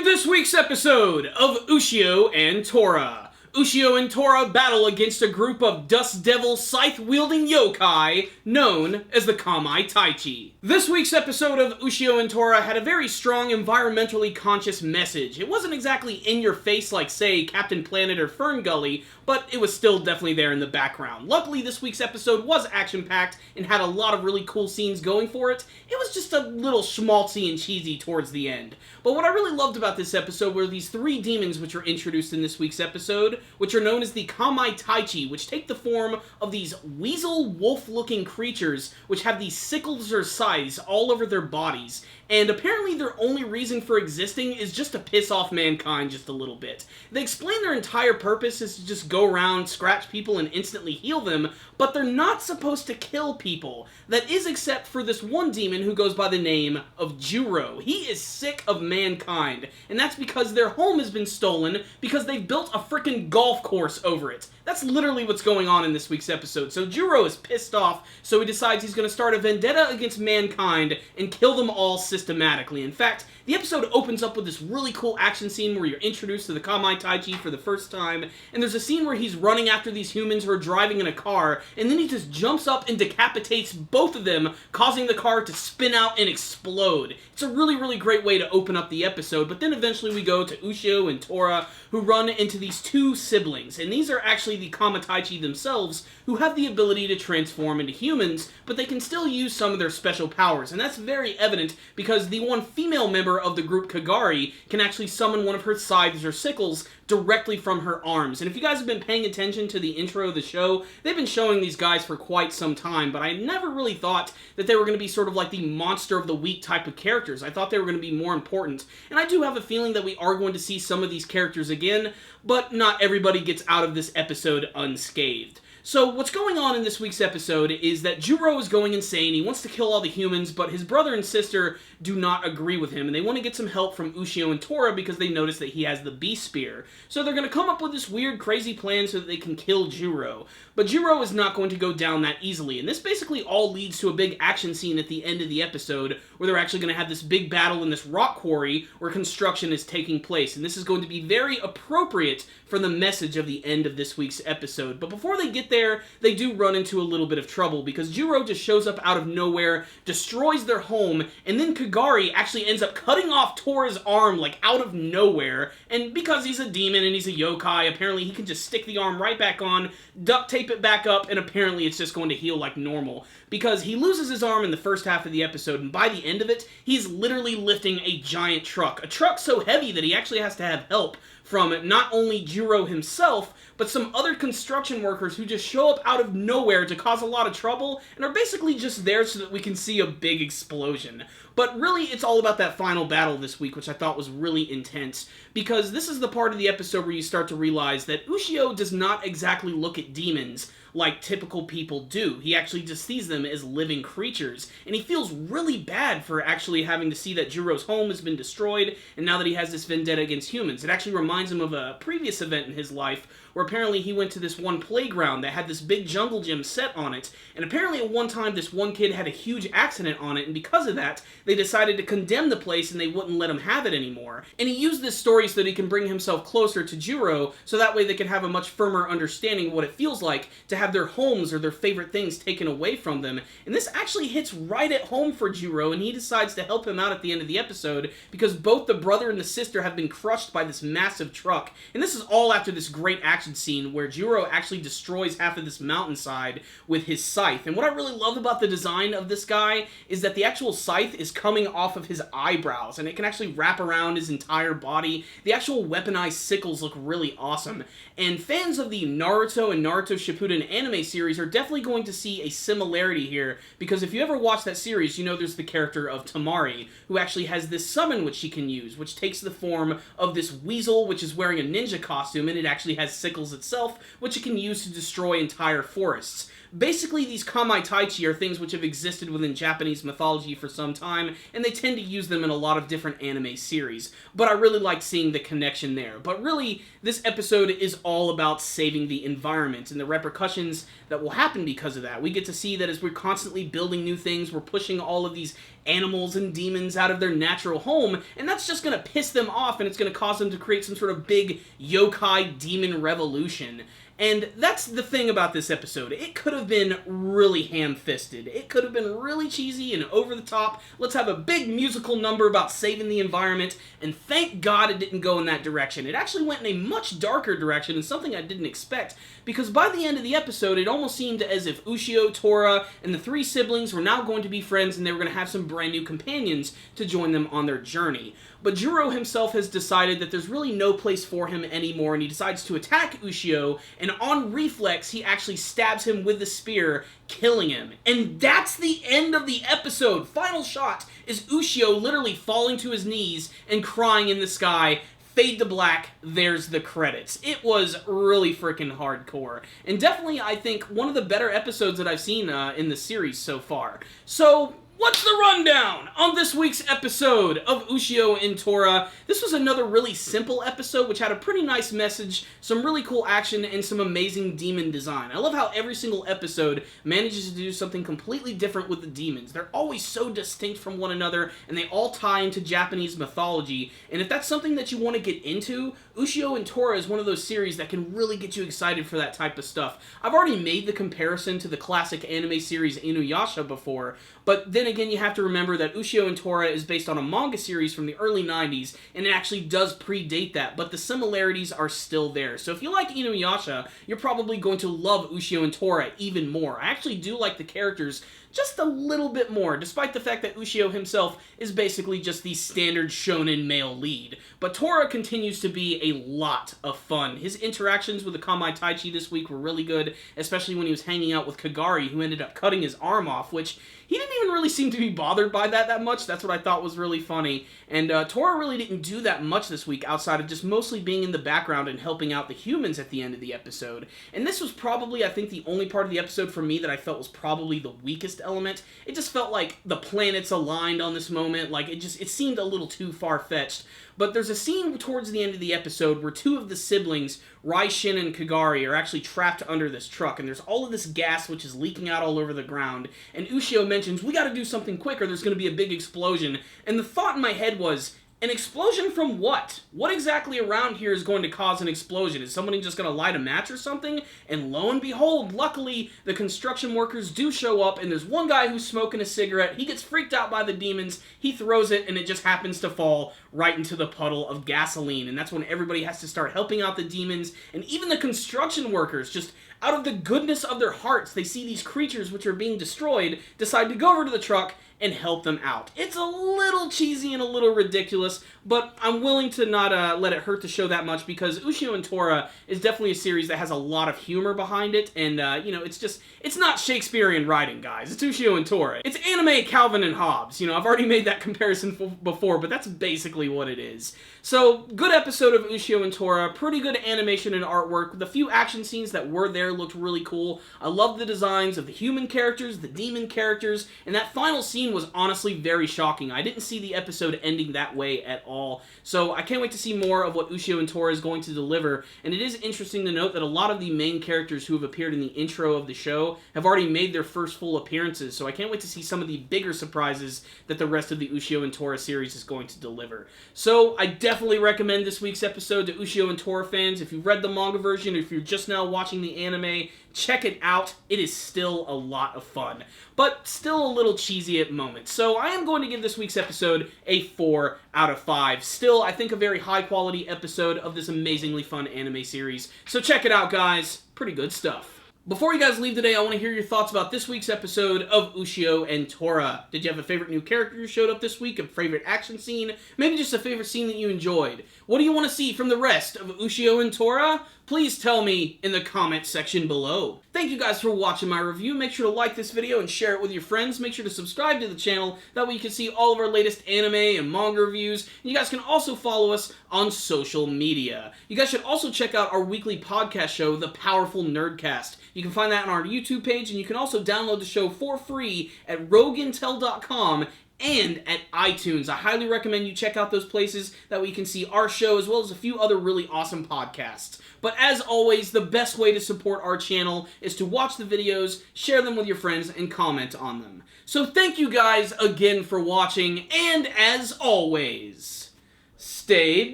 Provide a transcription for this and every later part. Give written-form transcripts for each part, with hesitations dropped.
this week's episode of Ushio and Tora. Ushio and Tora battle against a group of Dust Devil scythe-wielding yokai known as the Kamaitachi. This week's episode of Ushio and Tora had a very strong environmentally conscious message. It wasn't exactly in your face like, say, Captain Planet or Fern Gully, but it was still definitely there in the background. Luckily, this week's episode was action-packed and had a lot of really cool scenes going for it. It was just a little schmaltzy and cheesy towards the end. But what I really loved about this episode were these three demons which were introduced in this week's episode, which are known as the Kamaitachi, which take the form of these weasel wolf-looking creatures which have these sickles or scythes all over their bodies. And apparently their only reason for existing is just to piss off mankind just a little bit. They explain their entire purpose is to just go around, scratch people, and instantly heal them, but they're not supposed to kill people. That is except for this one demon who goes by the name of Juro. He is sick of mankind, and that's because their home has been stolen because they've built a frickin' golf course over it. That's literally what's going on in this week's episode. So Juro is pissed off, so he decides he's going to start a vendetta against mankind and kill them all systematically. In fact, the episode opens up with this really cool action scene where you're introduced to the Kamaitachi for the first time, and there's a scene where he's running after these humans who are driving in a car, and then he just jumps up and decapitates both of them, causing the car to spin out and explode. It's a really, really great way to open up the episode, but then eventually we go to Ushio and Tora, who run into these two siblings, and these are actually the Kamaitachi themselves, who have the ability to transform into humans, but they can still use some of their special powers, and that's very evident because the one female member of the group, Kagari, can actually summon one of her scythes or sickles directly from her arms. And if you guys have been paying attention to the intro of the show, they've been showing these guys for quite some time, but I never really thought that they were going to be sort of like the monster of the week type of characters. I thought they were going to be more important, and I do have a feeling that we are going to see some of these characters again, but not everybody gets out of this episode unscathed. So what's going on in this week's episode is that Juro is going insane. He wants to kill all the humans, but his brother and sister do not agree with him, and they want to get some help from Ushio and Tora because they notice that he has the Beast Spear. So they're going to come up with this weird, crazy plan so that they can kill Juro. But Juro is not going to go down that easily, and this basically all leads to a big action scene at the end of the episode where they're actually going to have this big battle in this rock quarry where construction is taking place, and this is going to be very appropriate for the message of the end of this week's episode. But before they get there, they do run into a little bit of trouble because Juro just shows up out of nowhere, destroys their home, and then Kagari actually ends up cutting off Tora's arm, like, out of nowhere, and because he's a demon and he's a yokai, apparently he can just stick the arm right back on, duct tape it back up, and apparently it's just going to heal like normal. Because he loses his arm in the first half of the episode, and by the end of it, he's literally lifting a giant truck. A truck so heavy that he actually has to have help from not only Juro himself, but some other construction workers who just show up out of nowhere to cause a lot of trouble, and are basically just there so that we can see a big explosion. But really, it's all about that final battle this week, which I thought was really intense, because this is the part of the episode where you start to realize that Ushio does not exactly look at demons like typical people do. He actually just sees them as living creatures, and he feels really bad for actually having to see that Juro's home has been destroyed, and now that he has this vendetta against humans. It actually reminds him of a previous event in his life, where apparently he went to this one playground that had this big jungle gym set on it, and apparently at one time this one kid had a huge accident on it, and because of that, they decided to condemn the place and they wouldn't let him have it anymore. And he used this story so that he can bring himself closer to Juro, so that way they can have a much firmer understanding of what it feels like to have their homes or their favorite things taken away from them. And this actually hits right at home for Juro, and he decides to help him out at the end of the episode, because both the brother and the sister have been crushed by this massive truck. And this is all after this great action scene where Juro actually destroys half of this mountainside with his scythe. And what I really love about the design of this guy is that the actual scythe is coming off of his eyebrows, and it can actually wrap around his entire body. The actual weaponized sickles look really awesome. And fans of the Naruto and Naruto Shippuden anime series are definitely going to see a similarity here, because if you ever watch that series, you know there's the character of Tamari, who actually has this summon which she can use, which takes the form of this weasel which is wearing a ninja costume, and it actually has sickles itself, which it can use to destroy entire forests. Basically, these Kamaitachi are things which have existed within Japanese mythology for some time, and they tend to use them in a lot of different anime series. But I really liked seeing the connection there. But really, this episode is all about saving the environment and the repercussions that will happen because of that. We get to see that as we're constantly building new things, we're pushing all of these animals and demons out of their natural home, and that's just going to piss them off, and it's going to cause them to create some sort of big yokai demon revolution. And that's the thing about this episode. It could have been really ham-fisted. It could have been really cheesy and over the top. Let's have a big musical number about saving the environment, and thank God it didn't go in that direction. It actually went in a much darker direction and something I didn't expect, because by the end of the episode, it almost seemed as if Ushio, Tora, and the three siblings were now going to be friends, and they were going to have some brand new companions to join them on their journey. But Juro himself has decided that there's really no place for him anymore, and he decides to attack Ushio, and on reflex, he actually stabs him with the spear, killing him. And that's the end of the episode. Final shot is Ushio literally falling to his knees and crying in the sky. Fade to black, there's the credits. It was really freaking hardcore. And definitely, I think, one of the better episodes that I've seen in the series so far. So, what's the rundown on this week's episode of Ushio and Tora? This was another really simple episode which had a pretty nice message, some really cool action, and some amazing demon design. I love how every single episode manages to do something completely different with the demons. They're always so distinct from one another, and they all tie into Japanese mythology. And if that's something that you want to get into, Ushio and Tora is one of those series that can really get you excited for that type of stuff. I've already made the comparison to the classic anime series Inuyasha before, but then again, you have to remember that Ushio and Tora is based on a manga series from the early 90s, and it actually does predate that, but the similarities are still there. So if you like Inuyasha, you're probably going to love Ushio and Tora even more. I actually do like the characters just a little bit more, despite the fact that Ushio himself is basically just the standard shonen male lead. But Tora continues to be a lot of fun. His interactions with the Kamaitachi this week were really good, especially when he was hanging out with Kagari, who ended up cutting his arm off, which he didn't even really seem to be bothered by that much. That's what I thought was really funny. And Tora really didn't do that much this week outside of just mostly being in the background and helping out the humans at the end of the episode. And this was probably, I think, the only part of the episode for me that I felt was probably the weakest element. It just felt like the planets aligned on this moment. Like, it seemed a little too far-fetched. But there's a scene towards the end of the episode where two of the siblings, Raishin and Kagari, are actually trapped under this truck, and there's all of this gas which is leaking out all over the ground, and Ushio mentions, we gotta do something quick or there's gonna be a big explosion, and the thought in my head was, an explosion from what? What exactly around here is going to cause an explosion? Is somebody just going to light a match or something? And lo and behold, luckily, the construction workers do show up, and there's one guy who's smoking a cigarette. He gets freaked out by the demons, he throws it, and it just happens to fall right into the puddle of gasoline. And that's when everybody has to start helping out the demons, and even the construction workers, just out of the goodness of their hearts, they see these creatures which are being destroyed, decide to go over to the truck and help them out. It's a little cheesy and a little ridiculous, but I'm willing to not let it hurt the show that much, because Ushio and Tora is definitely a series that has a lot of humor behind it, and, you know, it's not Shakespearean writing, guys. It's Ushio and Tora. It's anime Calvin and Hobbes. You know, I've already made that comparison before, but that's basically what it is. So, good episode of Ushio and Tora, pretty good animation and artwork. The few action scenes that were there looked really cool. I love the designs of the human characters, the demon characters, and that final scene was honestly very shocking. I didn't see the episode ending that way at all. So I can't wait to see more of what Ushio and Tora is going to deliver. And it is interesting to note that a lot of the main characters who have appeared in the intro of the show have already made their first full appearances. So I can't wait to see some of the bigger surprises that the rest of the Ushio and Tora series is going to deliver. So I definitely recommend this week's episode to Ushio and Tora fans. If you've read the manga version, or if you're just now watching the anime, check it out. It is still a lot of fun, but still a little cheesy at moments. So I am going to give this week's episode a 4 out of 5. Still, I think a very high quality episode of this amazingly fun anime series. So check it out, guys. Pretty good stuff. Before you guys leave today, I want to hear your thoughts about this week's episode of Ushio and Tora. Did you have a favorite new character who showed up this week? A favorite action scene? Maybe just a favorite scene that you enjoyed? What do you want to see from the rest of Ushio and Tora? Please tell me in the comment section below. Thank you guys for watching my review. Make sure to like this video and share it with your friends. Make sure to subscribe to the channel. That way you can see all of our latest anime and manga reviews. And you guys can also follow us on social media. You guys should also check out our weekly podcast show, The Powerful Nerdcast. You can find that on our YouTube page, and you can also download the show for free at rogueintel.com and at iTunes. I highly recommend you check out those places. That way you can see our show as well as a few other really awesome podcasts. But as always, the best way to support our channel is to watch the videos, share them with your friends, and comment on them. So thank you guys again for watching, and as always, stay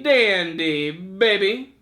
dandy, baby.